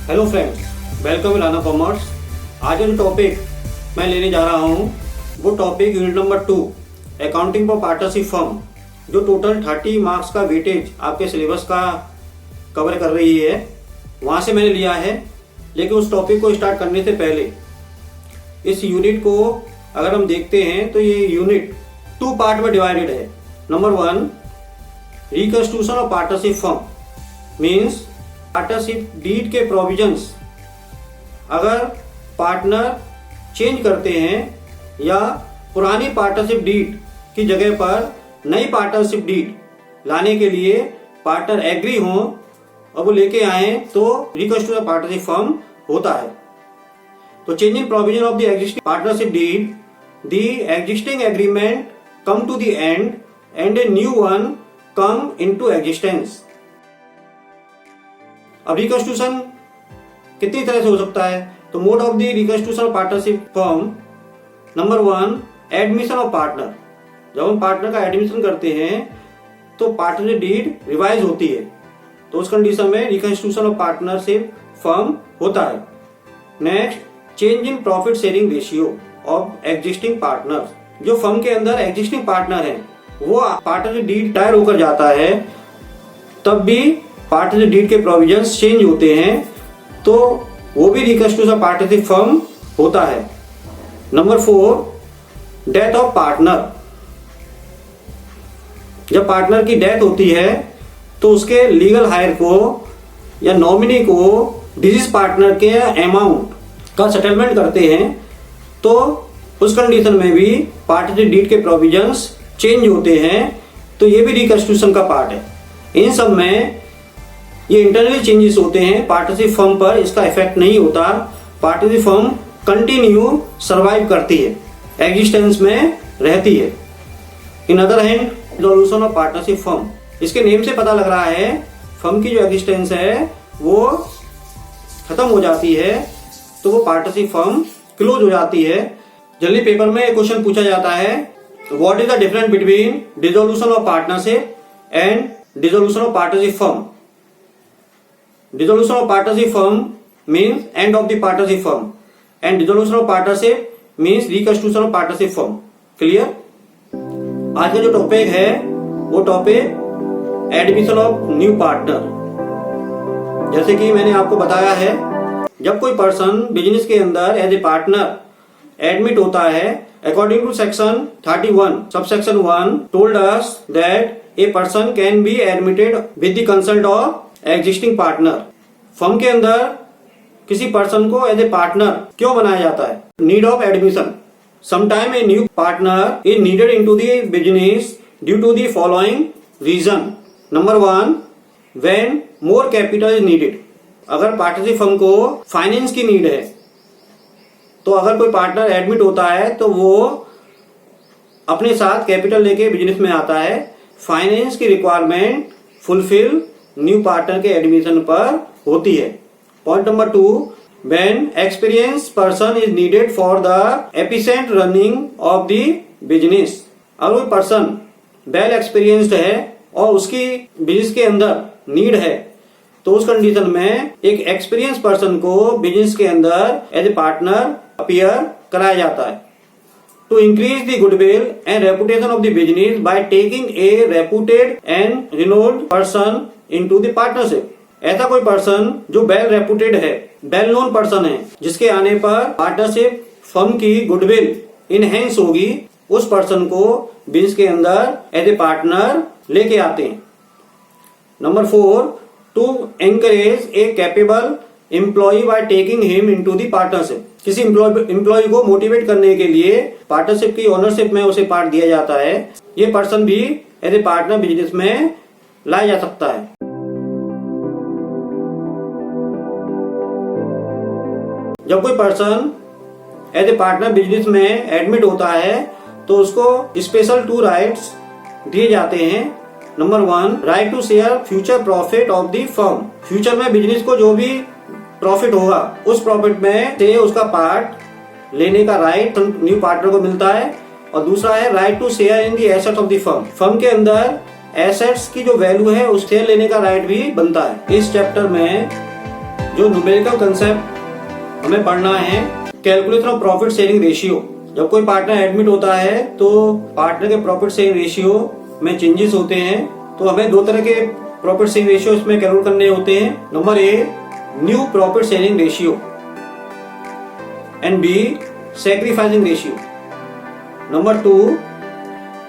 Hello friends, welcome इलाना commerce. आज जो टॉपिक मैं लेने जा रहा हूँ वो topic unit number 2 accounting for partnership firm, जो टोटल 30 मार्क्स का वेटेज आपके सिलेबस का कवर कर रही है, वहाँ से मैंने लिया है। लेकिन उस टॉपिक को स्टार्ट करने से पहले इस यूनिट को अगर हम देखते हैं तो ये यूनिट 2 पार्ट में डिवाइडेड है। Number 1, reconstitution of partnership firm means partnership deed के प्रोविजंस अगर पार्टनर चेंज करते हैं या पुरानी पार्टनरशिप डीड की जगह पर नई पार्टनरशिप डीड लाने के लिए पार्टनर एग्री हो और वो लेके आए तो रिकंस्टिट्यूशन पार्टनरशिप फर्म होता है। तो change in provision of the existing partnership deed, the existing agreement come to the end and a new one come into existence. अब रिकंस्टिट्यूशन कितनी तरह से हो सकता है? तो mode of the reconstitution partnership firm, number 1, admission of partner. जब हम पार्टनर का एडमिशन करते हैं तो पार्टनरशिप डीड रिवाइज होती है, तो उस कंडीशन में रिकंस्टिट्यूशन ऑफ पार्टनरशिप फर्म होता है। Next, change in profit sharing ratio of existing partner. जो फर्म के अंदर एग्जिस्टिंग पार्टनर है वो पार्टनरशिप डीड रिटायर होकर जाता है, तब भी पार्टनरशिप डीड के प्रोविजंस चेंज होते हैं, तो वो भी रिकंस्टिट्यूशन पार्टनरशिप फर्म होता है। Number 4, death of partner. जब पार्टनर की डेथ होती है तो उसके लीगल हायर को या नॉमिनी को डिसीज पार्टनर के अमाउंट का सेटलमेंट करते हैं, तो उस कंडीशन में भी पार्टनरशिप डीड के प्रोविजंस चेंज होते हैं, तो ये भी रिकंस्टिट्यूशन का पार्ट है। इन सब में ये इंटरनल चेंजेस होते हैं, पार्टनरशिप फर्म पर इसका इफेक्ट नहीं होता। पार्टनरशिप फर्म कंटिन्यू सरवाइव करती है, एग्जिस्टेंस में रहती है। In other hand, resolution of partnership firm, इसके नेम से पता लग रहा है फर्म की जो एग्जिस्टेंस है वो खत्म हो जाती है, तो वो पार्टनरशिप फर्म क्लोज हो जाती है। जनरली पेपर में एक क्वेश्चन पूछा जाता है, what is the difference between dissolution of partnership and dissolution of partnership firm. Dissolution of partnership firm means end of the partnership firm and dissolution of partnership means reconstitution of partnership firm. Clear? आज का जो topic है वो topic admission of new partner. जैसे कि मैंने आपको बताया है, जब कोई पर्सन बिजनेस के अंदर एज ए पार्टनर एडमिट होता है, according to section 31 subsection 1 told us that a person can be admitted with the consult of existing partner. Firm के अंदर किसी पर्सन को एज ए पार्टनर क्यों बनाया जाता है? Need of admission. Sometime a new partner is needed into the business due to the following reason. Number 1, when more capital is needed. अगर partnership firm को फाइनेंस की नीड है, तो अगर कोई पार्टनर एडमिट होता है तो वो अपने साथ कैपिटल लेके बिजनेस में आता है। फाइनेंस की रिक्वायरमेंट फुलफिल न्यू पार्टनर के एडमिशन पर होती है। Point number 2, when experience person is needed for the efficient running of the business. अगर कोई पर्सन वेल एक्सपीरियंस्ड है और उसकी बिजनेस के अंदर नीड है, तो उस कंडीशन में एक एक्सपीरियंस पर्सन को बिजनेस के अंदर एज ए पार्टनर अपीयर कराया जाता है। To increase the goodwill and reputation of the business by taking a reputed and renowned person into the partnership. ऐसा कोई पर्सन जो वेल रेपुटेड है, वेल नोन पर्सन है, जिसके आने पर पार्टनरशिप फर्म की गुडविल इनहेंस होगी, उस पर्सन को बिजनेस के अंदर एज ए पार्टनर लेके आते हैं। Number 4, to encourage a capable employee by taking him into the partnership. किसी एम्प्लॉय को मोटिवेट करने के लिए पार्टनरशिप की ओनरशिप में उसे पार्ट दिया जाता है। ये पर्सन भी एज ए पार्टनर बिजनेस में लाया जा सकता है। जब कोई person as a partner business में एडमिट होता है तो उसको स्पेशल 2 राइट्स दिए जाते हैं। Number 1, right to share future profit of the firm. Future में बिजनेस को जो भी प्रॉफिट होगा उस प्रॉफिट में से उसका पार्ट लेने का राइट न्यू पार्टनर को मिलता है। और दूसरा है right to share in the assets of the firm. Firm के अंदर एसेट्स की जो वैल्यू है उस शेयर लेने का राइट भी बनता है। इस चैप्टर में जो न्यूमेरिकल कंसेप्ट हमें पढ़ना है, calculation of profit sharing ratio. जब कोई पार्टनर एडमिट होता है तो पार्टनर के प्रॉफिट शेयरिंग रेशियो में चेंजेस होते हैं, तो हमें दो तरह के प्रॉफिट शेयरिंग रेशियो इसमें कैलकुलेट करने होते हैं। Number A, new profit sharing ratio, and B, sacrificing ratio. Number 2,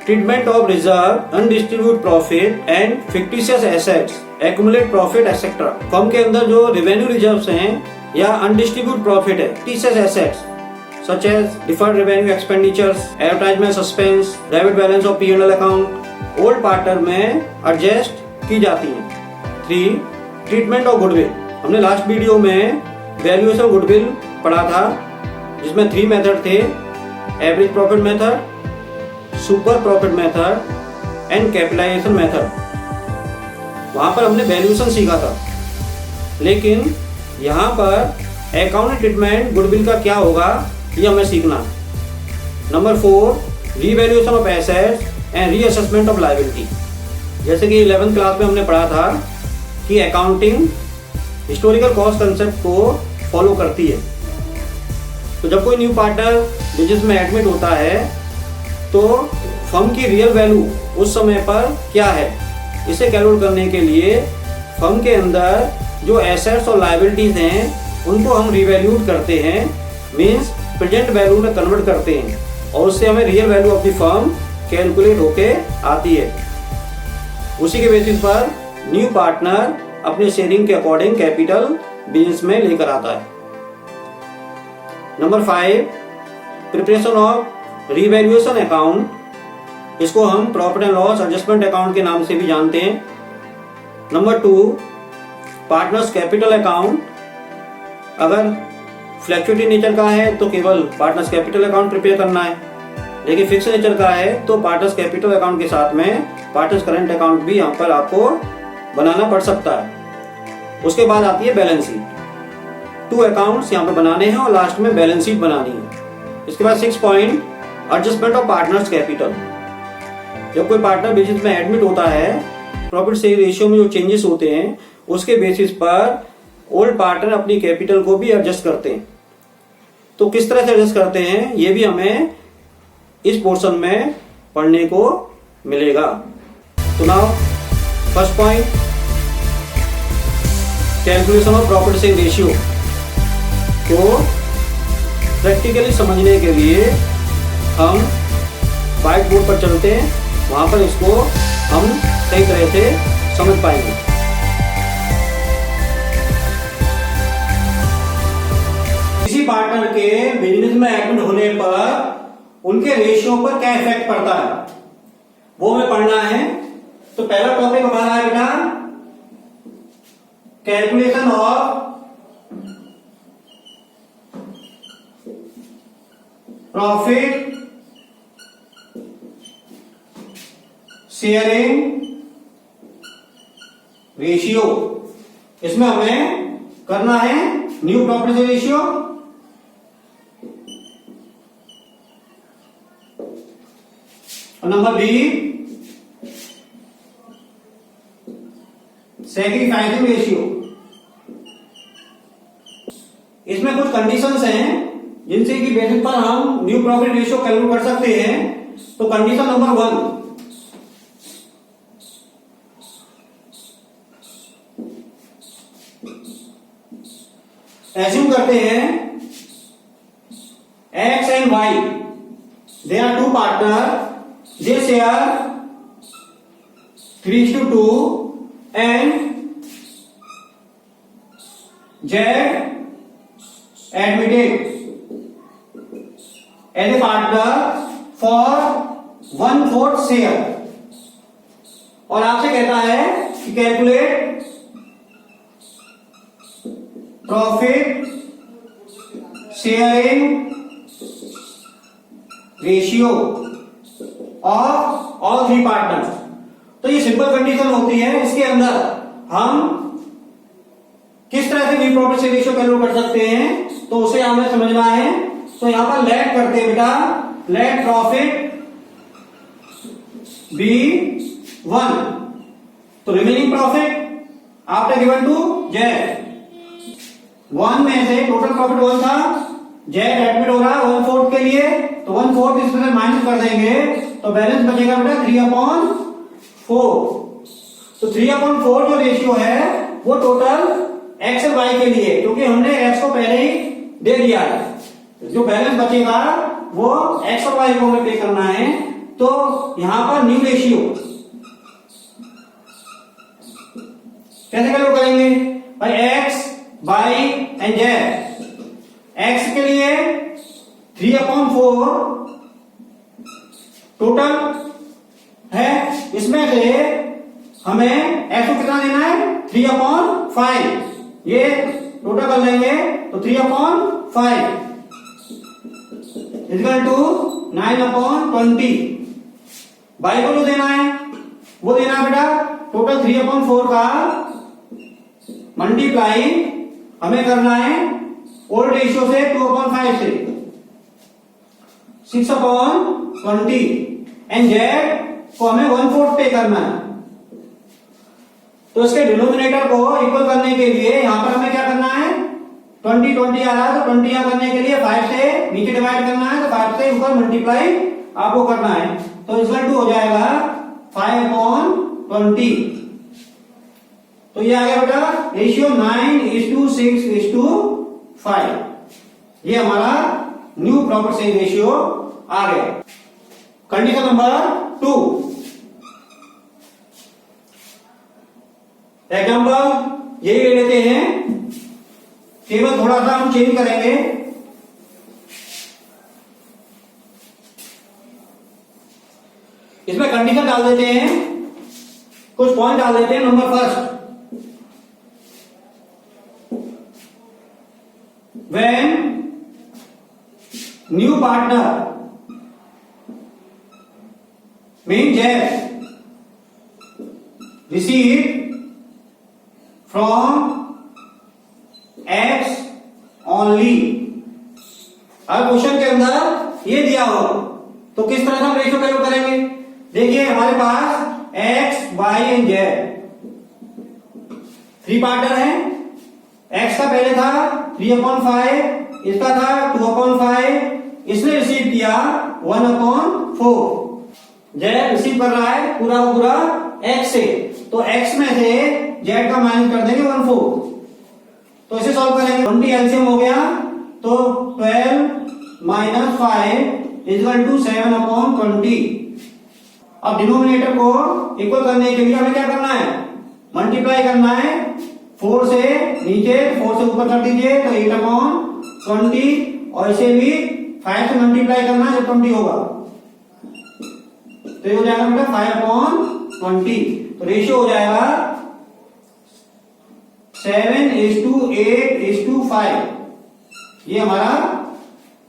treatment of reserve, undistribute profit and fictitious assets, accumulate profit etcetera. Firm के अंदर जो रेवेन्यू रिजर्व्स हैं या अनडिस्ट्रीब्यूट प्रॉफिट है, fictitious assets such as deferred revenue expenditures, advertisement suspense, debit balance of P&L account, old partner में adjust की जाती हैं। 3, ट्रीटमेंट ऑफ गुडविल। हमने लास्ट वीडियो में वैल्यूएशन ऑफ गुडविल पढ़ा था, जिसमें 3 मेथड थे, average profit method, super profit method and capitalization method. वहां पर हमने वैल्यूएशन सीखा था, लेकिन यहाँ पर अकाउंटिंग ट्रीटमेंट गुडविल का क्या होगा ये हमें सीखना। Number 4, revaluation of assets and reassessment of liability. जैसे कि 11th क्लास में हमने पढ़ा था कि अकाउंटिंग हिस्टोरिकल कॉस्ट कंसेप्ट को फॉलो करती है। तो जब कोई न्यू पार्टनर बिजनेस में एडमिट होता है तो फर्म की रियल वैल्यू उस समय पर क्या है, इसे कैलकुलेट करने के लिए फर्म के अंदर जो एसेट्स और लायबिलिटीज हैं उनको हम रिवैल्यूट करते हैं, मीन्स प्रेजेंट वैल्यू में कन्वर्ट करते हैं, और उससे हमें real value of the firm calculate होके आती है। उसी के बेसिस पर न्यू पार्टनर अपने शेयरिंग के अकॉर्डिंग कैपिटल बिजनेस में लेकर आता है। Number 5, preparation of revaluation account. इसको हम profit and loss adjustment account के नाम से भी जानते हैं। Number 2, partners capital account. अगर फ्लैक्चुएटिंग नेचर का है तो केवल पार्टनर्स कैपिटल अकाउंट प्रिपेयर करना है, लेकिन फिक्स नेचर का है तो पार्टनर्स कैपिटल अकाउंट के साथ में पार्टनर्स करंट अकाउंट भी यहाँ पर आपको बनाना पड़ सकता है। उसके बाद आती है बैलेंस शीट। 2 अकाउंट्स यहाँ पर बनाने हैं और लास्ट में बैलेंस शीट बनानी है। इसके बाद 6 point, adjustment of partners capital. जब कोई पार्टनर बिजनेस में एडमिट होता है, प्रॉफिट शेयरिंग रेशियो में जो चेंजेस होते हैं उसके बेसिस पर ओल्ड पार्टनर अपनी कैपिटल को भी एडजस्ट करते हैं। तो किस तरह से एडजस्ट करते हैं ये भी हमें इस पोर्शन में पढ़ने को मिलेगा। तो now first point, calculation of profit sharing ratio को प्रैक्टिकली समझने के लिए हम व्हाइट बोर्ड पर चलते हैं, वहां पर इसको हम सही तरह से समझ पाएंगे। किसी पार्टनर के बिजनेस में एडमिट होने पर उनके रेशियो पर क्या इफेक्ट पड़ता है वो हमें पढ़ना है। तो पहला टॉपिक हमारा है बेटा calculation of profit sharing ratio. इसमें हमें करना है न्यू प्रॉफिट शेयरिंग रेशियो, और नंबर बी सैक्रिफाइसिंग रेशियो। इसमें कुछ कंडीशंस हैं जिनसे कि बेसिस पर हम न्यू प्रॉफिट रेशियो कैलकुलेट कर सकते हैं। तो कंडीशन नंबर 1, एज्यूम करते हैं X and Y, they are 2 partners, they share 3:2 and Z admitted as a partner for 1/4 share, और आपसे कहता है कि calculate profit sharing ratio of all 3 partners. तो ये सिंपल कंडीशन होती है, इसके अंदर हम किस तरह से new profit sharing ratio calculate कर सकते हैं तो उसे हमें समझना है। तो यहां पर लेट करते हैं बेटा, लेट प्रॉफिट बी 1, तो remaining profit after given to Z. One में से टोटल प्रॉफिट वन था, जेड एडमिट हो रहा है 1/4 के लिए, तो 1/4 इसमें से माइनस कर देंगे तो बैलेंस बचेगा बेटा 3/4। तो 3/4 जो रेशियो है वो टोटल एक्स और वाई के लिए, क्योंकि हमने एक्स को पहले ही दे दिया है, जो बैलेंस बचेगा वो एक्स और वाई को हमें पे करना है। तो यहां पर न्यू रेशियो कैसे कैलकुलेट करेंगे भाई, X Y and Z. X के लिए 3/4 टोटल है, इसमें से हमें एक्स को कितना देना है 3/5, ये टोटल कर लेंगे तो 3/5 इक्वल टू 9/20। वाई को जो देना है वो देना है बेटा टोटल 3/4 का मल्टीप्लाई हमें करना है ओल्ड रेशियो से 2/5 से 6/20 एंड जेड को हमें 1/4 पे करना है। तो इसके डिनोमिनेटर को इक्वल करने के लिए यहां पर हमें क्या करना है, 20 आ रहा है तो 20 यहां करने के लिए 5 से नीचे डिवाइड करना है, तो 5 से ऊपर मल्टीप्लाई आपको करना है, तो इसका 2 हो जाएगा 5/20। तो ये आ गया बेटा रेशियो 9:6:5, ये हमारा न्यू प्रॉफिट सेल रेशियो आ गया। कंडीशन नंबर 2, एग्जाम्पल यही ले लेते हैं, केवल थोड़ा सा हम चेंज करेंगे। इसमें कंडीशन डाल देते हैं, कुछ पॉइंट डाल देते हैं। Number first, when new partner means Jeff receive from X only। अब क्वेश्चन के अंदर ये दिया हो तो किस तरह से हम रेशियो कैलकुलेट करेंगे। देखिए हमारे पास X, Y and Z 3 partner हैं। X का पहले था 3/5, इसका था 2/5, इसने रिसीव किया 1/4। Z रिसीव कर रहा है पूरा का पूरा X से, तो X में से Z का माइनस कर देंगे 1/4। तो इसे सॉल्व करेंगे, 20 एलसीएम हो गया तो 12 - 5 इक्वल टू 7/20। अब डिनोमिनेटर को इक्वल करने के लिए हमें क्या करना है, मल्टीप्लाई करना है 4 से नीचे, 4 से ऊपर कर दीजिए तो 8/20, और इसे भी 5 से मल्टीप्लाई करना है जब 20 होगा तो ये हो जाएगा बेटा 5/20। तो रेशियो हो जाएगा 7:8:5, ये हमारा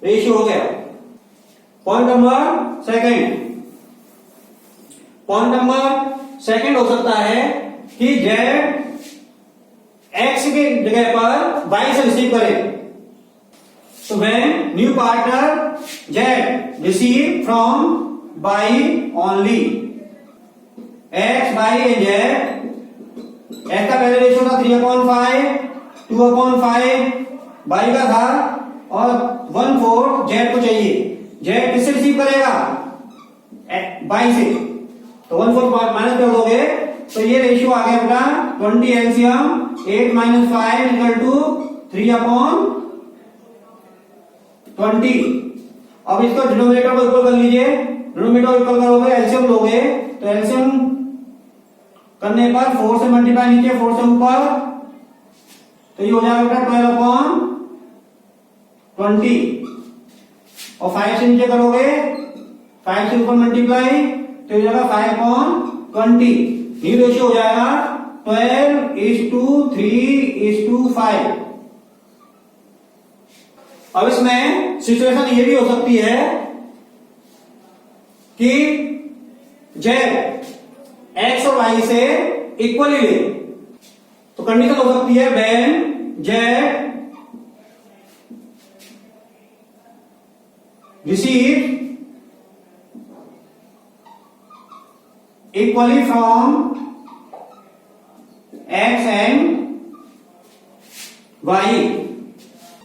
रेशियो हो गया। पॉइंट नंबर सेकंड हो सकता है कि जेड एक्स की जगह पर वाई से रिसीव करे। तो when new partner Z receive from Y only, X Y and Z. X का पहले रेशियो था 3/5, 2/5 वाई का था, और 1/4 जेड को चाहिए। जेड किससे रिसीव करेगा, वाई से, तो 1/4 माइनस कर दोगे तो ये रेशियो आ गया बेटा 20 एलसीएम 8 - 5 इक्वल टू 3/20। अब इसको डिनोमिनेटर को इक्वल कर लीजिए, डिनोमिनेटर इक्वल करोगे एलसीएम लोगे तो एलसीएम करने पर 4 से मल्टीप्लाई नीचे, 4 से ऊपर, तो ये हो जाएगा बेटा 12/20, और 5 से नीचे करोगे, 5 से ऊपर मल्टीप्लाई तो ये हो जाएगा 5/20। न्यू रेशियो हो जाएगा 12:3:5। अब इसमें सिचुएशन ये भी हो सकती है कि जेड एक्स और वाई से इक्वली ले, तो कंडीशन हो सकती है when Z receive equally from x and y।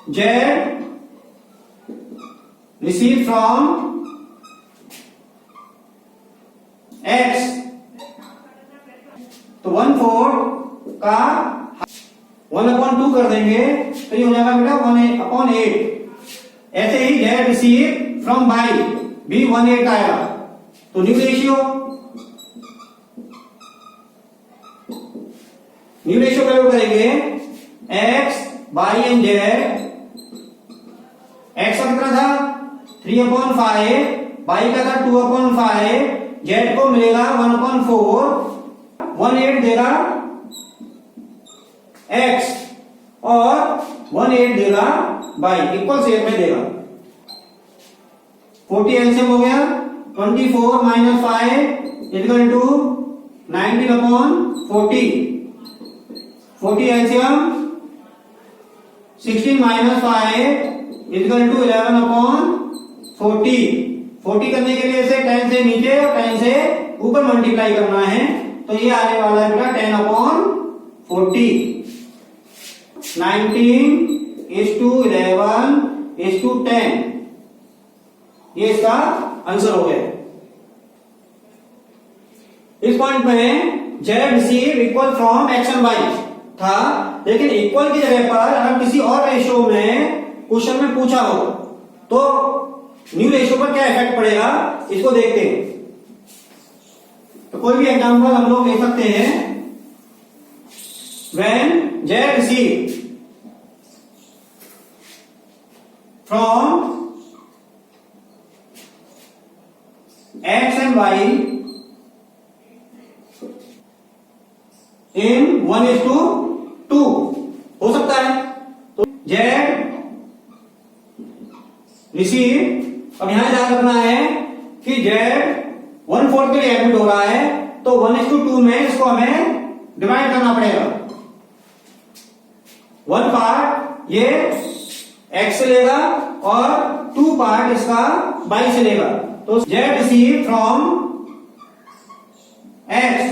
Z receive from x, तो 1/4 का 1/2 कर देंगे तो ये हो जाएगा बेटा 1/8। ऐसे ही जेड रिसीव फ्रॉम बाई भी 1/8 आएगा। तो न्यू रेशियो प्रयोग करेंगे X Y and Z. X का कितना था 3/5, बाई का था 2/5, जेड को मिलेगा 1/4, 1/8 देगा एक्स और 1/8 देगा बाई, इक्वल शेप में देगा। 40 एलसीएम हो गया, 24 minus 5 equal to 19/40। 40 LCM 16 minus 5 equal to 11/40। 40 करने के लिए इसे 10 से नीचे और 10 से ऊपर मल्टीप्लाई करना है, तो ये आने वाला है बेटा 10/40। 19:11:10, ये इसका आंसर हो गया। इस पॉइंट में Z receive equal from X and Y था, लेकिन इक्वल की जगह पर अगर किसी और रेशियो में क्वेश्चन में पूछा हो तो न्यू रेशियो पर क्या इफेक्ट पड़ेगा, इसको देखते हैं। तो कोई भी एग्जांपल हम लोग ले सकते हैं। When Z receive from X and Y in 1:2 हो सकता है। तो जेड रिसीव, अब यहां ध्यान रखना है कि जेड 1/4 के लिए एडमिट हो रहा है, तो 1:2 में इसको हमें डिवाइड करना पड़ेगा। 1 पार्ट ये एक्स से लेगा और 2 पार्ट इसका वाई से लेगा। तो जेड रिसीव फ्रॉम एक्स,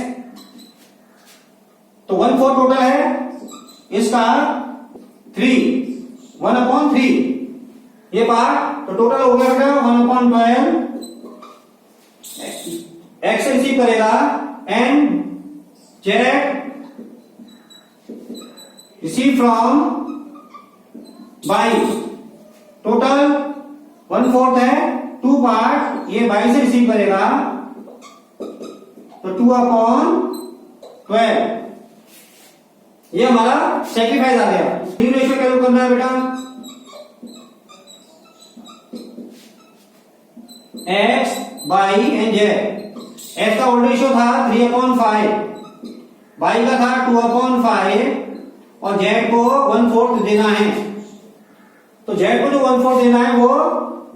तो 1/4 टोटल है इसका 1/3 ये पार्ट, तो टोटल हो गया 1/12 एक्स रिसीव करेगा and Z receive from by. Total 1/4 है, 2 पार्ट ये बाई से रिसीव करेगा, तो 2/12 ये हमारा सेक्रीफाइस आ गया। न्यू रेशियो कैलकुलेट करना है बेटा, x by and Z. X का ओल्ड रेशियो था 3/5, बाई का था 2/5 और जेड को 1/4 देना है। तो जेड को जो 1/4 देना है वो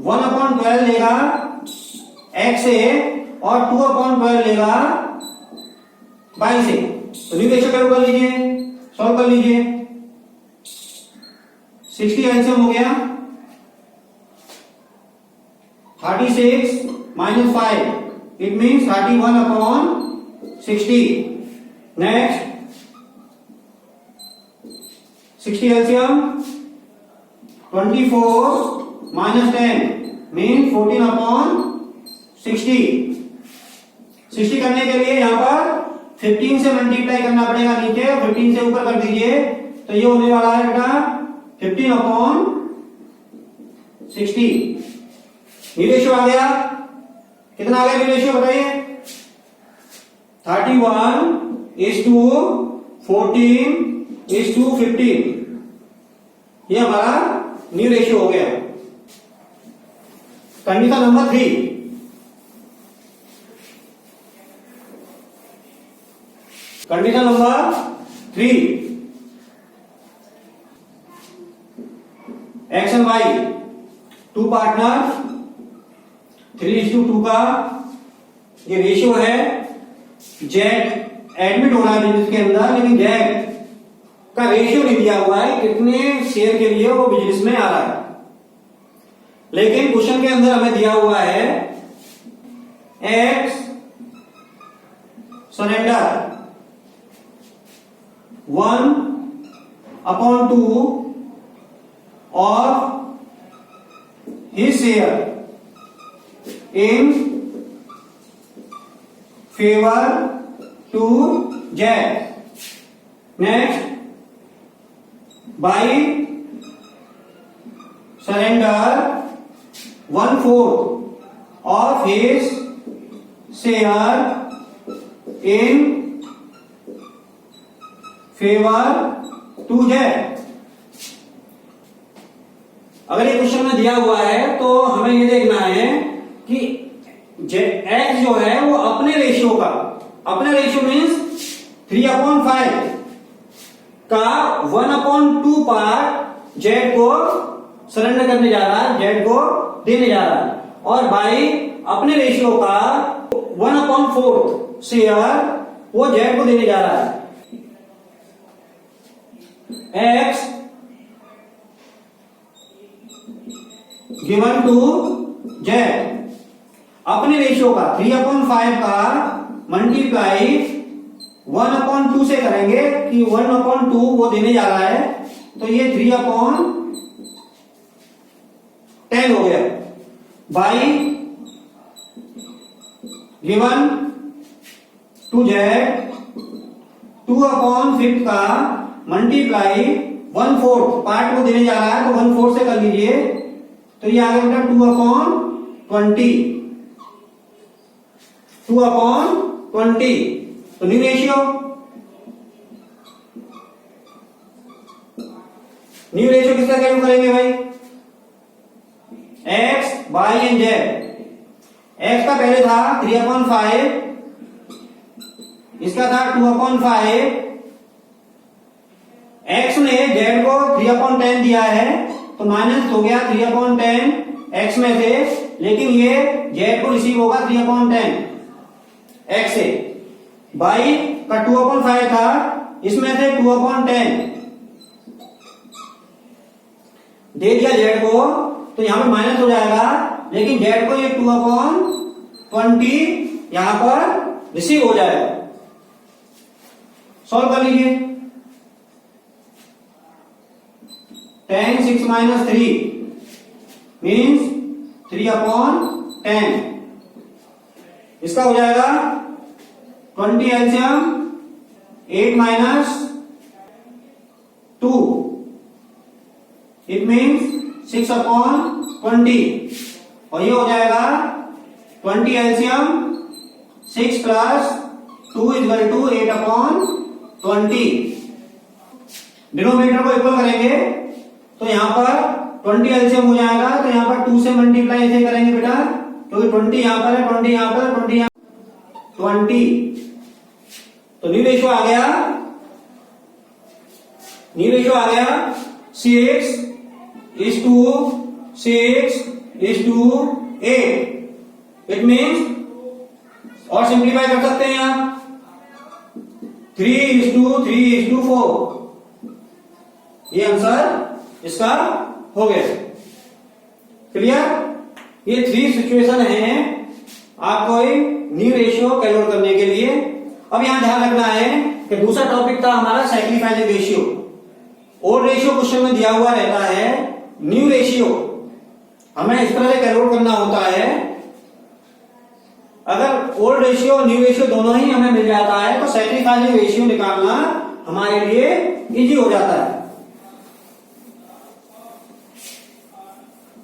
1/12 लेगा एक्स से और 2/12 लेगा बाई से। तो न्यू रेशियो कैलकुलेट कर लीजिए, सॉल्व कर लीजिए। 60 एलसीएम हो गया, 36 minus 5 it means 31/60। Next 60 LCM 24 minus 10 means 14/60। 60 करने के लिए यहां पर 15 से मल्टीप्लाई करना पड़ेगा नीचे, 15 से ऊपर कर दीजिए, तो ये होने वाला है बेटा 15/60। न्यू रेशियो आ गया, कितना आ गया न्यू रेशियो बताइए? 31:14:15, ये हमारा न्यू रेशियो हो गया। Condition number 3, condition number 3, X and Y 2 partner 3:2 का ये रेशियो है। जेड एडमिट हो रहा है बिजनेस के अंदर, लेकिन जेड का रेशियो नहीं दिया हुआ है कितने शेयर के लिए वो बिजनेस में आ रहा है। लेकिन क्वेश्चन के अंदर हमें दिया हुआ है x surrender 1/2 of his share in favor to Z. Next, by surrender 1/4 of his share in favor to Z. अगर ये क्वेश्चन में दिया हुआ है तो हमें ये देखना है कि x जो है वो अपने रेशियो का, अपने रेशियो मीन्स 3/5 का 1/2 पार्ट z को सरेंडर करने जा रहा है, z को देने जा रहा है, और बाई अपने रेशियो का 1/4 शेयर वो z को देने जा रहा है। x गिवन टू z अपने रेशियो का 3/5 का मल्टीप्लाई 1/2 से करेंगे कि 1/2 वो देने जा रहा है, तो ये 3/10 हो गया। बाई गिवन टू z 2/5 का मल्टीप्लाई 1/4 पार्ट को देने जा रहा है, तो 1/4 से कर लीजिए, तो ये आ गया बेटा 2/20 2/20। तो न्यू रेशियो किसका कैलकुलेट करेंगे भाई? x, y and z। x का पहले था 3/5, इसका था 2/5। x ने z को 3/10 दिया है, तो माइनस हो गया 3/10 x में से, लेकिन ये z को रिसीव होगा 3/10 x से। बाई का 2/5 था, इसमें से 2/10 दे दिया z को, तो यहां पे माइनस हो जाएगा, लेकिन z को ये 2/20 यहां पर रिसीव हो जाएगा। सॉल्व कर लीजिए। 10 6 - 3 मीन्स 3/10। इसका हो जाएगा 20 एलसीएम 8 - 2, इट मीन्स 6/20, और ये हो जाएगा 20 एलसीएम 6 + 2 = 8/20। डिनोमिनेटर को इक्वल करेंगे तो यहां पर 20 एलसीएम हो जाएगा, तो यहां पर 2 से मल्टीप्लाई ऐसे करेंगे बेटा, क्योंकि 20 यहां पर है, 20 यहां पर है, 20 यहां 20। तो न्यू रेशियो आ गया 6:6:8। इट मीन्स, और सिंप्लीफाई कर सकते हैं यहां 3:3:4। ये आंसर इसका हो गया। क्लियर? ये 3 सिचुएशन है आपको न्यू रेशियो कैलकुलेट करने के लिए। अब यहां ध्यान रखना है कि दूसरा टॉपिक था हमारा sacrificing ratio. Old ratio question में दिया हुआ रहता है, न्यू रेशियो हमें इस तरह से कैलकुलेट करना होता है। अगर ओल्ड रेशियो और न्यू रेशियो दोनों ही हमें मिल जाता है, तो सैक्रिफाइसिंग रेशियो निकालना हमारे लिए इजी हो जाता है।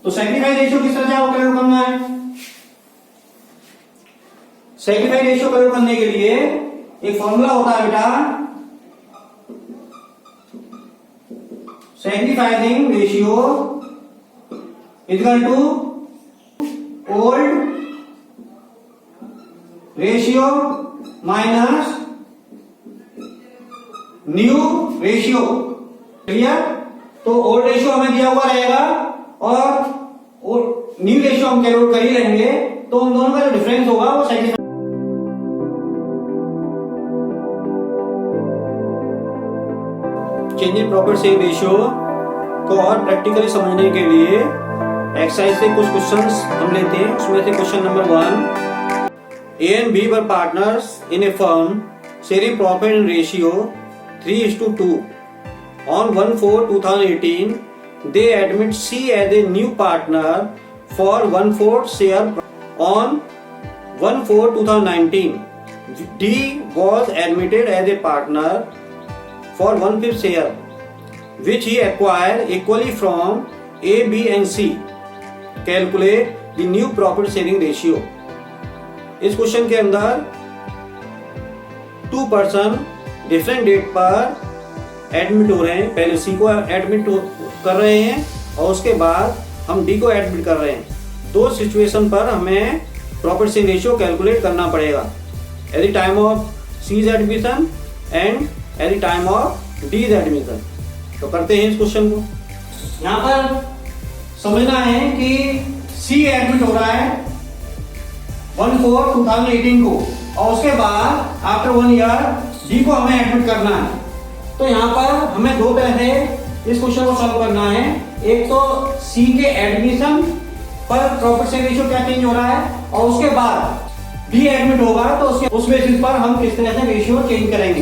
तो सैक्रिफाइस रेशियो किस तरह से आपको कैलकुलेट करना है? सैक्रिफाइस रेशियो कैलकुलेट करने के लिए एक फॉर्मूला होता है बेटा, sacrificing ratio equal to old ratio minus new ratio. Clear? तो ओल्ड रेशियो हमें दिया हुआ रहेगा और न्यू रेशियो हम कैलकुलेट कर ही लेंगे, तो उन दोनों का जो डिफरेंस होगा वो sacrifice. Change in proper same ratio को और प्रैक्टिकली समझने के लिए एक्सरसाइज से कुछ क्वेश्चंस हम लेते हैं। उसमें से question number 1, A and B were partners in a firm sharing profit in ratio 3:2. On 1/4/2018, they admit C as a new partner for 1/4 share on 1/4/2019. D was admitted as a partner for 1/5 share, which he acquired equally from A, B and C. Calculate the new profit sharing ratio. इस question के अंदर 2 person different date पर admit हो रहे हैं। पहले सी को admit कर रहे हैं और उसके बाद हम डी को एडमिट कर रहे हैं। दो सिचुएशन पर हमें प्रॉफिट शेयरिंग रेशियो कैलकुलेट करना पड़ेगा, at the time of C's admission and at the time of D's admission. तो करते हैं इस क्वेश्चन को। यहाँ पर समझना है कि सी एडमिट हो रहा है 1/4/2018 को और उसके बाद आफ्टर 1 ईयर डी को हमें एडमिट करना है। तो यहाँ पर हमें दो तरह से इस क्वेश्चन को सॉल्व करना है। एक तो सी के एडमिशन पर प्रॉफिट शेयरिंग रेशियो क्या चेंज हो रहा है और उसके बाद डी एडमिट होगा तो उस बेसिस पर हम किस तरह से रेशियो चेंज करेंगे।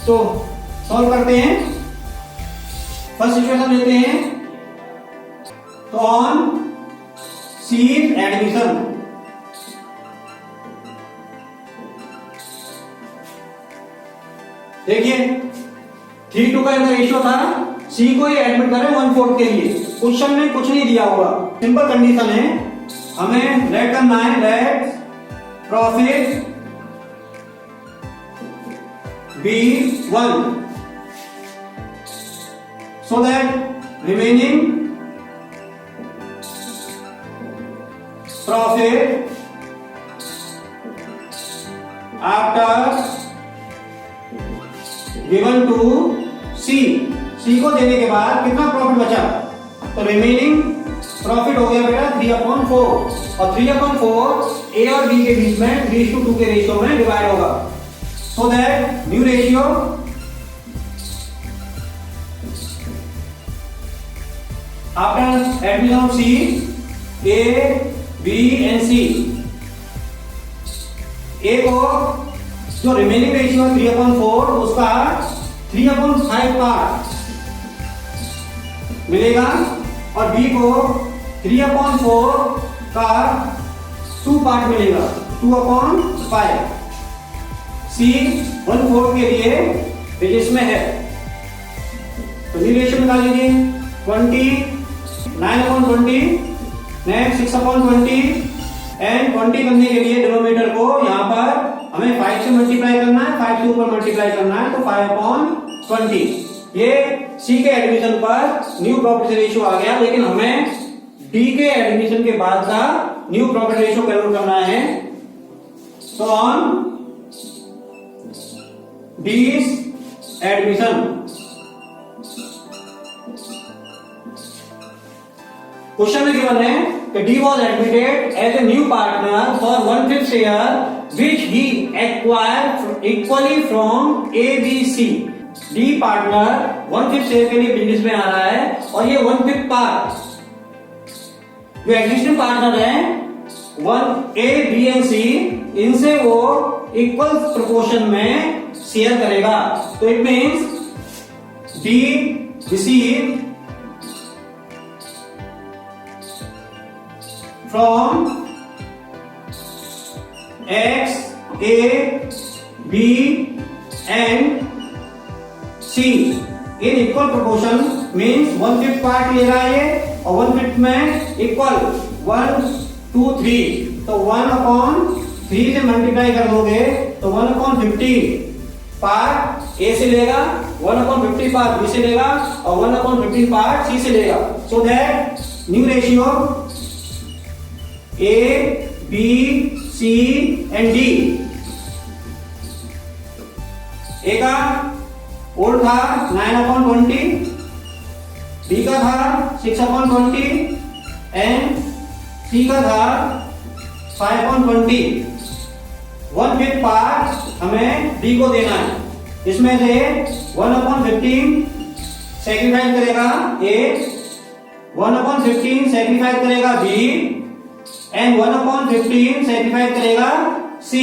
तो सॉल्व करते हैं। फर्स्ट सिचुएशन लेते हैं। तो ऑन सी एडमिशन, देखिए 3:2 का इनका रेशियो था। सी को ये एडमिट करें 1/4 के लिए। क्वेश्चन में कुछ नहीं दिया हुआ, सिंपल कंडीशन है। हमें लेट करना है, let profit B 1 so that remaining profit after given to C. C को देने के बाद कितना प्रॉफिट बचा, तो रिमेनिंग प्रॉफिट हो गया बेटा 3/4 और 3/4 ए और बी के बीच में 3:2 के रेशियो में डिवाइड होगा। So that new ratio after admission of C, A B and C, A को जो रिमेनिंग रेशियो है 3/4 उसका 3/5 पार्ट मिलेगा और बी को 3/4 का 2 पार्ट मिलेगा 2/5। सी 1/4 के लिए पेजेस में है। तो न्यू रेशियो निकाल लीजिए 20 9/20 नेक्स्ट 6/20 एंड 20 करने के लिए डिनोमिनेटर को यहाँ पर हमें 5 से मल्टीप्लाई करना है, 5 के ऊपर मल्टीप्लाई करना है तो 5/20। ये सी के एडमिशन पर न्यू प्रॉफिट रेशियो आ गया, लेकिन हमें डी के एडमिशन के बाद का न्यू प्रॉफिट रेशियो कैलकुलेट करना है। तो ऑन डीज एडमिशन क्वेश्चन में गिवन है कि D was admitted as a new partner for 1/5 share which he acquired equally from A B C. D partner 1/5 share के लिए बिजनेस में आ रहा है और ये 1/5 पार्ट जो एग्जिस्टिंग पार्टनर है 1 ए बी एंड सी, इनसे वो इक्वल प्रोपोर्शन में शेयर करेगा। तो it means D receive from X, A, B and C in equal proportion means 1/5 part ले रहा है और 1/5 में इक्वल 1 2 3 तो 1/3 से मल्टीप्लाई कर दोगे तो 1/50 पार्ट ए से लेगा, 1/50 पार्ट बी से लेगा और 1/50 पार्ट सी से लेगा। सो that new ratio A, B, C and D। A का ओल्ड था 9/20, B का था 6/20 एंड C का था 5/20। 1/5 पार्ट हमें D को देना है। इसमें से 1/15 सैक्रिफाइस करेगा A, 1/15 सैक्रिफाइस करेगा B एंड 1/15 सैक्रिफाइस करेगा सी।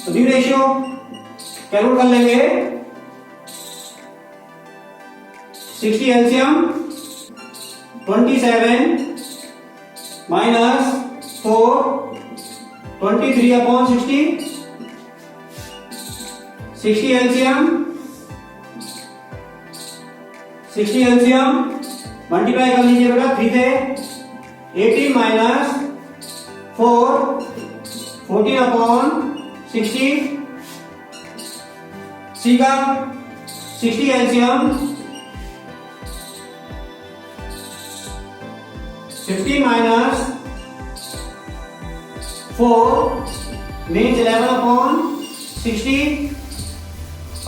तो न्यू रेशियो कैलकुलेट कर लेंगे। 60 एलसीएम 27 माइनस 4 23/60 60 एलसीएम मल्टीप्लाई कर लीजिए बेटा 3 से 18 माइनस 4 14/60 सी का 60 एलसीएम 15 माइनस 4 मीन्स 11/60।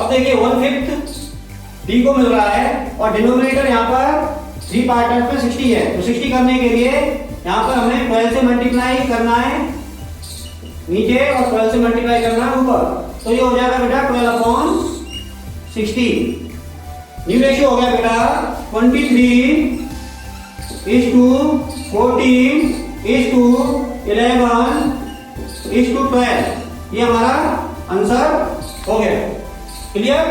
अब देखिए 1/5 डी को मिल रहा है और डिनोमिनेटर यहाँ पर 3 पार्टर्स में 60 है, तो 60 करने के लिए यहाँ पर हमें 12 से मल्टीप्लाई करना है नीचे और 12 से मल्टीप्लाई करना है ऊपर, तो ये हो जाएगा बेटा 12/60। न्यू रेशियो हो गया बेटा 23:14:11:12। ये हमारा आंसर हो गया। क्लियर?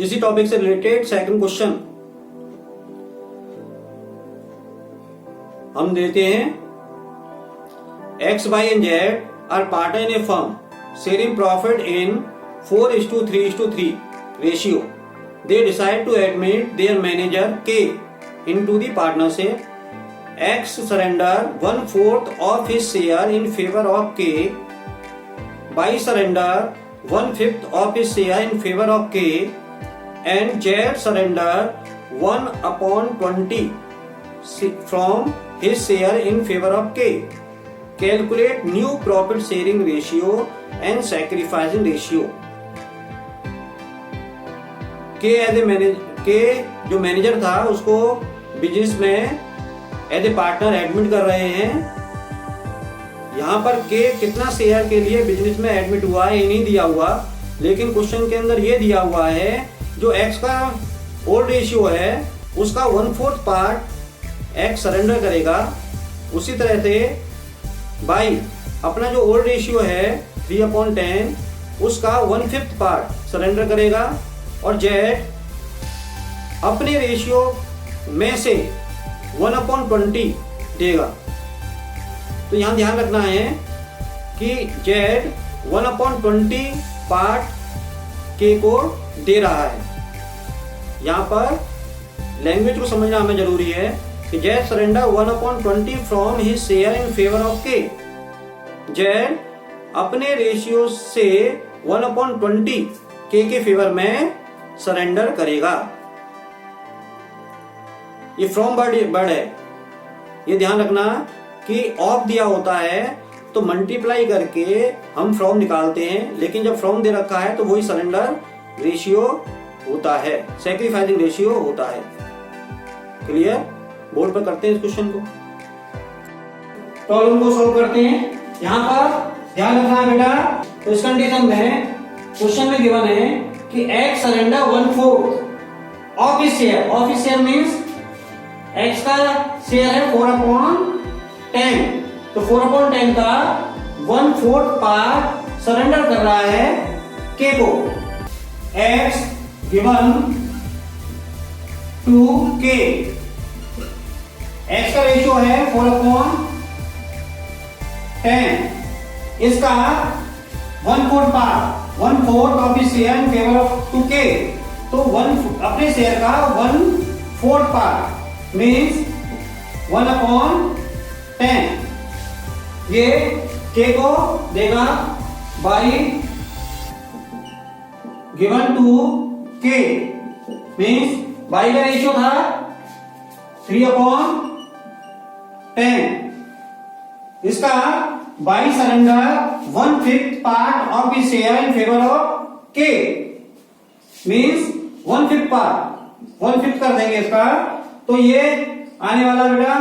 इसी टॉपिक से रिलेटेड सेकंड क्वेश्चन हम देते हैं X, Y and Z are partner in a firm sharing profit in 4:3:3 ratio. They decide to admit their manager K into the partnership. X surrender 1/4 of his share in favor of K. Y surrender 1/5 of his share in favor of K. And Z surrender 1/20 from his share in favor of K. Calculate new profit sharing ratio and sacrificing ratio. K जो manager था उसको business में as a partner admit कर रहे हैं। यहाँ पर K कितना शेयर के लिए बिजनेस में एडमिट हुआ है ये नहीं दिया हुआ, लेकिन क्वेश्चन के अंदर ये दिया हुआ है जो X का ओल्ड रेशियो है उसका 1/4 पार्ट X सरेंडर करेगा, उसी तरह से Y अपना जो ओल्ड रेशियो है 3/10 उसका 1/5 पार्ट सरेंडर करेगा और Z अपने रेशियो में से 1/20 देगा। तो यहाँ ध्यान रखना है कि Z 1/20 पार्ट K को दे रहा है। यहाँ पर लैंग्वेज को समझना हमें जरूरी है कि Z surrender 1/20 from his share in favor of K. Z अपने रेशियो से 1/20 K के फेवर में सरेंडर करेगा। ये फ्रॉम वर्ड है, ये ध्यान रखना कि ऑफ दिया होता है तो मल्टीप्लाई करके हम फ्रॉम निकालते हैं, लेकिन जब फ्रॉम दे रखा है तो वही सरेंडर रेशियो होता है, सैक्रिफाइसिंग रेशियो होता है। क्लियर? बोर्ड पर करते हैं इस क्वेश्चन को, प्रॉब्लम को सॉल्व करते हैं। यहाँ पर ध्यान रखना है बेटा, तो इस कंडीशन में क्वेश्चन में गिवन है कि X surrender 1/4 of his share. Of his share means X का शेयर है 4/10, तो 4/10 का 1/4 पार्ट सरेंडर कर रहा है K को। X given to K, X का रेशियो है 4/10, इसका 1/4 part 1/4 of his share in favour of 2K, तो अपने शेयर का 1/4 पार्ट मीन्स 1/10 ये K को देगा Y given to K means Y का रेशियो था 3/10, इसका Y surrender 1/5 part of his share in favour of K means 1/5 part 1/5 कर देंगे इसका, तो ये आने वाला बेटा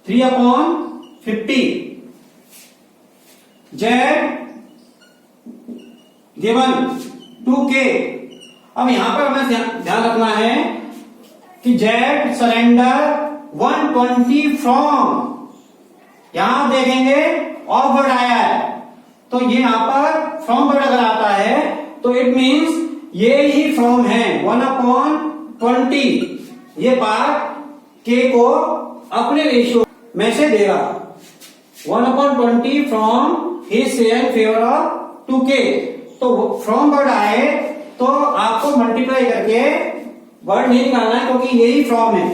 3/50 Z गिवन 2K। अब यहां पर हमें ध्यान रखना है कि Z सरेंडर 120 फ्रॉम, यहां आप देखेंगे ऑफ वर्ड आया है ये यहाँ पर फ्रॉम वर्ड अगर आता है तो इट मीन्स ये ही फ्रॉम है 1/20। ये पार्ट के को अपने रेशियो में से देगा 1/20 from his share in favour of 2k। तो फ्रॉम वर्ड आए तो आपको मल्टीप्लाई करके वर्ड नहीं निकालना है क्योंकि यही फ्रॉम है।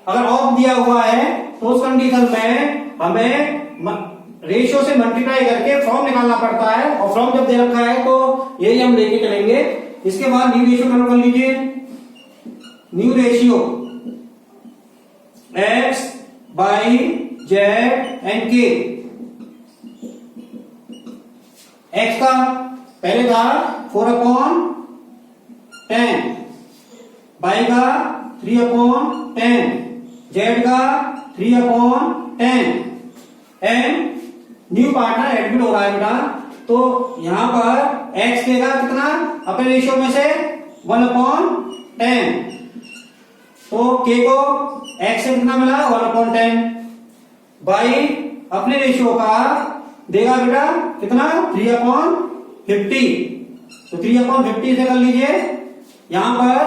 अगर ऑफ दिया हुआ है तो उस कंडीशन में हमें रेशियो से मल्टीप्लाई करके फ्रॉम निकालना पड़ता है, और फ्रॉम जब दे रखा है तो यही हम लेके चलेंगे। इसके बाद न्यू रेशियो नोट कर लीजिए। New ratio x by Z and के। x का पहले था 4/10, बाई का 3/10, जेड का 3/10 एंड न्यू पार्टनर एडमिट हो रहा है बेटा। तो यहां पर x देगा कितना अपने रेशियो में से 1/10, तो k को x से कितना मिला 1/10, बाई अपने रेशियो का देगा बेटा कितना 3/50। तो 3/50 से कर लीजिए, यहां पर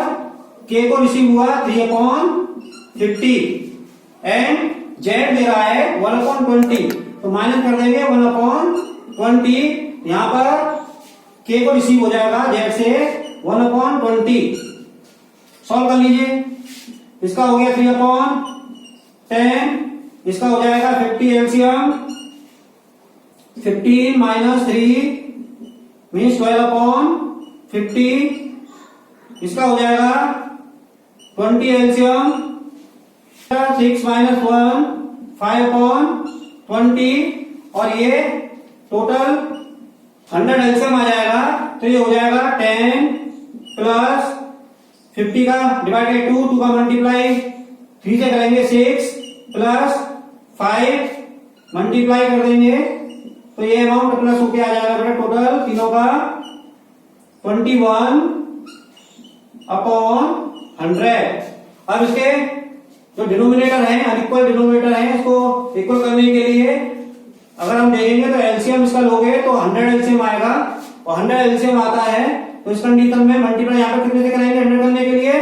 k को रिसीव हुआ 3/50 एंड z दे रहा है 1/20, तो माइनस कर देंगे 1/20। यहां पर k को रिसीव हो जाएगा z से 1/20। सॉल्व कर लीजिए, इसका हो गया 3/10, इसका हो जाएगा 50 एलसीएम, 15 माइनस 3 मीन्स 12/50, इसका हो जाएगा 20 एलसीएम, 6 माइनस 1 5/20, और ये टोटल 100 एलसीएम आ जाएगा। तो ये हो जाएगा 10 प्लस 50 का डिवाइडेड 2 का मल्टीप्लाई 3 से करेंगे 6 प्लस 5 मल्टीप्लाई कर देंगे, तो ये अमाउंट प्लस होके आ जाएगा बेटा टोटल तीनों का 21/100। अब इसके जो डिनोमिनेटर है अनइक्वल डिनोमिनेटर है, इसको इक्वल करने के लिए अगर हम देखेंगे तो एलसीएम इसका लोगे तो 100 एलसीएम आएगा, और 100 एलसीएम आता है तो इस कंडीशन में मल्टीप्लाई यहाँ पर कितने से करेंगे 100 करने के लिए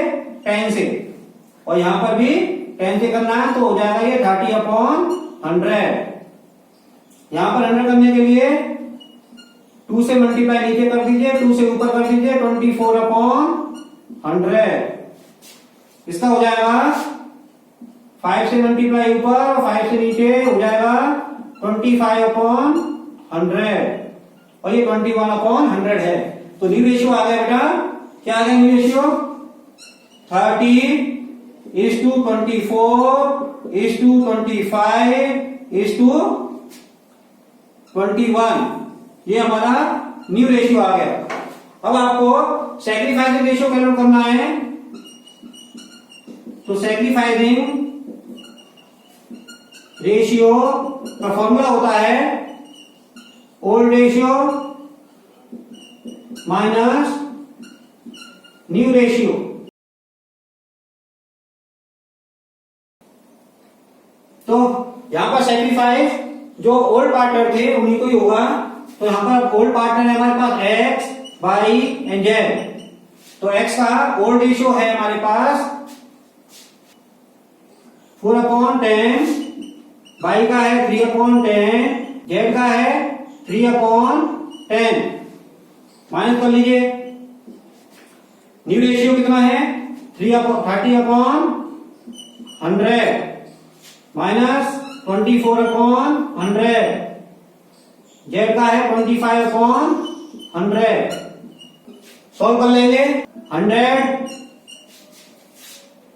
10 से, और यहाँ पर भी 10 से करना है तो हो जाएगा ये 30/100। यहाँ पर 100 करने के लिए 2 से मल्टीप्लाई नीचे कर दीजिए, 2 से ऊपर कर दीजिए 24/100। इसका हो जाएगा 5 से मल्टीप्लाई ऊपर 5 से नीचे हो जाएगा 25/100, और ये 21/100 है। तो न्यू रेशियो आ गया बेटा, क्या आ गया न्यू रेशियो 30:24:25:21, ये हमारा न्यू रेशियो आ गया। अब आपको सैक्रिफाइसिंग रेशियो कैलकुलेट करना है, तो सैक्रिफाइसिंग रेशियो का फॉर्मूला होता है old ratio minus new ratio. तो यहां पर सैक्रिफाइस जो ओल्ड पार्टनर थे उन्हीं को ही होगा, तो यहां पर ओल्ड पार्टनर है हमारे पास x, y एंड z। तो x का ओल्ड रेशियो है हमारे पास 4/10, y का है 3/10, z का है 3/10। माइनस कर लीजिए, न्यू रेशियो कितना है 30/100 माइनस 24/100, z का है 25/100। सॉल्व कर लेंगे, 100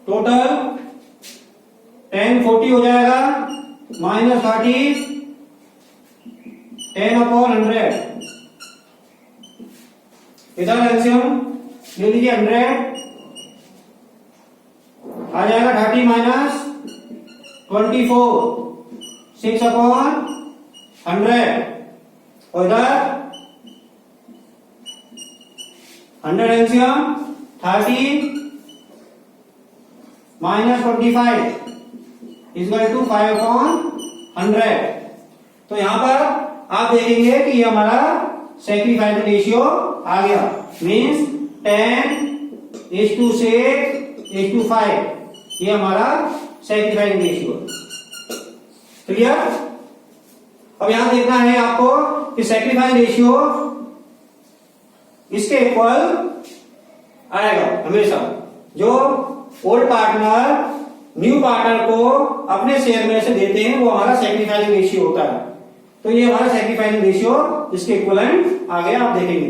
टोटल 10 40 हो जाएगा, माइनस 30 10/100। इधर एलसीएम ले लीजिए, 100 आ जाएगा 30 माइनस 24 6/100, और इधर 100 एलसीएम 30 माइनस 25 इक्वल टू 5/100। तो यहां पर आप देखेंगे कि ये हमारा सैक्रिफाइस रेशियो आ गया, मीन्स 10:6:5 ये हमारा सैक्रिफाइस रेशियो। क्लियर? अब यहां देखना है आपको कि सैक्रिफाइस रेशियो इसके इक्वल आएगा हमेशा। जो ओल्ड पार्टनर न्यू पार्टनर को अपने शेयर में से देते हैं वो हमारा सैक्रिफाइस रेशियो होता है। तो ये हमारा सैक्रिफाइस रेशियो इसके इक्वलेंट आ गया, आप देखेंगे।